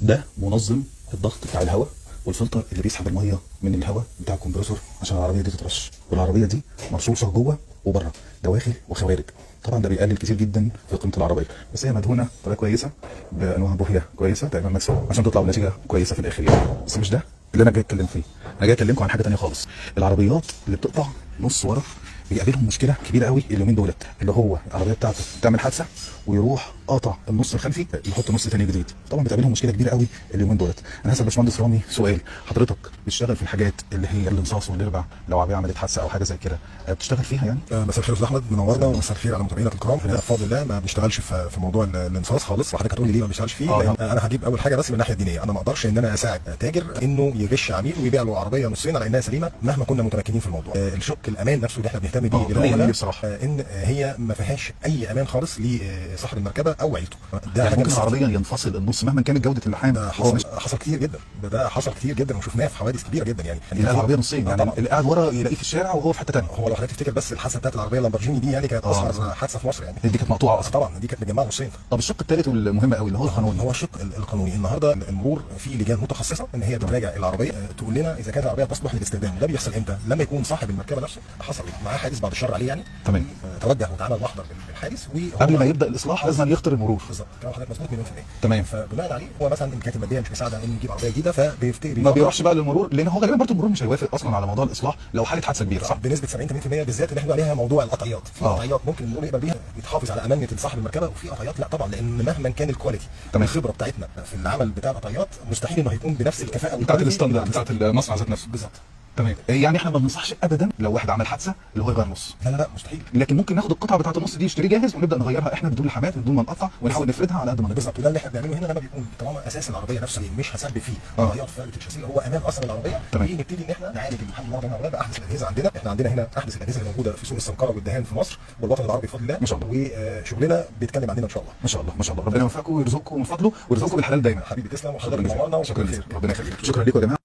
ده منظم الضغط بتاع الهواء والفلتر اللي بيسحب الميه من الهواء بتاع الكمبرسور عشان العربيه دي تترش، والعربيه دي مرصوصه جوه وبره، دواخل وخوارج. طبعا ده بيقلل كتير جدا في قيمه العربيه، بس هي مدهونه بطريقه كويسه بانواع بوهيه كويسه تقريبا مكسوه عشان تطلع بنتيجه كويسه في الاخر يعني. بس مش ده اللي انا جاي اتكلم فيه، انا جاي اكلمكم عن حاجه ثانيه خالص. العربيات اللي بتقطع نص ورا بيقابلهم مشكله كبيره قوي اليومين دولت، اللي هو العربيه بتاعته تعمل حادثه ويروح قاطع النص الخلفي يحط نص ثاني جديد. طبعا بتقابلهم مشكله كبيره قوي اليومين دولت. انا هسال باشمهندس رامي سؤال، حضرتك بتشتغل في الحاجات اللي هي الانصاص والاربع لو عربيه عملت حادثه او حاجه زي كده بتشتغل فيها يعني؟ مساء الخير استاذ احمد، منورنا ومساء الخير على متابعينا الكرام. احنا بفضل الله ما بنشتغلش في موضوع الانصاص خالص، وحضرتك هتقول لي ليه ما بنشتغلش فيه؟ لان انا هجيب اول حاجه بس من الناحيه الدينيه، انا ما اقدرش ان انا اساعد تاجر انه يغش عميل ويبيع له عربيه نصين على انها سليمه مهما كنا متمكنين في الموضوع. الشق الامان نفسه اللي احنا بنهتم بيه العملاء بصراحه ان هي ما فيهاش اي امان خالص لصاحب المركبه او عيلته. ده يعني ممكن العربيه ينفصل النص مهما كانت جوده اللحام. ده حصل كتير جدا، ده حصل كتير جدا وشفناه في حوادث كبيره جدا يعني. العربيه نصين يعني اللي قاعد ورا يلاقيه في الشارع وهو في حته ثانيه. هو لو حضرتك تفتكر بس الحادثه بتاعت العربيه اللامبرجيني دي يعني كانت اصغر حادثه في مصر يعني. دي كانت مقطوعه اصلا. طبعا دي كانت مجمعه نصين. طب الشق الثالث والمهم قوي اللي هو القانوني. هو الشق القانوني. النهارده المرور في لجان متخصصه ان هي بتراجع العربيه تقول لنا اذا كانت العربيه تصلح للاستخدام. ده بيحصل امتى؟ لما يكون صاحب المركبه نفسه حصل معاه حادث بعد الشر عليه يعني. تمام. توجه وتعامل محضر بالحادث قبل ما يبدا الاصلاح لازم يخطر المرور. بالظبط، كلام حضرتك مظبوط مليون في المية. تمام. فبناء عليه هو مثلا الامكانيات الماديه مش مساعده انه يجيب عربيه جديده، فبيفتكر ما بيروحش بقى للمرور لان هو غالبا برضه المرور مش هيوافق اصلا على موضوع الاصلاح لو حاله حادثه كبيره. صح. بنسبه 70 80% بالذات اللي احنا عليها موضوع القطعيات. في قطعيات ممكن المرور يقبل بيها بتحافظ على امانه صاحب المركبه، وفي قطعيات لا طبعا، لان مهما كان الكواليتي الخبره بتاعتنا في العمل بتاع القطعيات مستحيل انه هيكون بنفس الكفاءه بتاعت الستاندرد بتاعت المصنع ذات نفسه. بالظبط. تمام. يعني احنا ما بننصحش ابدا لو واحد عمل حادثه اللي هو يغير نص. لا مستحيل. لكن ممكن ناخد القطعه بتاعت النص دي نشتريه جاهز ونبدا نغيرها احنا بدون لحامات بدون ما نقطع ونحاول نفردها على قد ما نقدر. بالظبط، وده اللي احنا بنعمله هنا لما بيكون طالما اساس العربيه نفسه مش هسبب فيه تغيرات في فردة الشاسيه، هو امان اصلا العربيه. نبتدي ان احنا نعالج الحمد لله العربيه باحدث الاجهزه عندنا. احنا عندنا هنا احدث الاجهزه اللي موجوده في سوق السمكره والدهان في مصر والوطن العربي بفضل الله. ما شاء الله. وشغلنا بيتكلم عندنا ان شاء الله. ما شاء الله ما شاء الله. ربنا يوفقكم ويرزقكم من فضله ويرزقكم بالحلال دايما. حبيبي تسلم وحضرتك منورنا. شكرا لك. ربنا يخليك. شكرا لكم يا جماعه.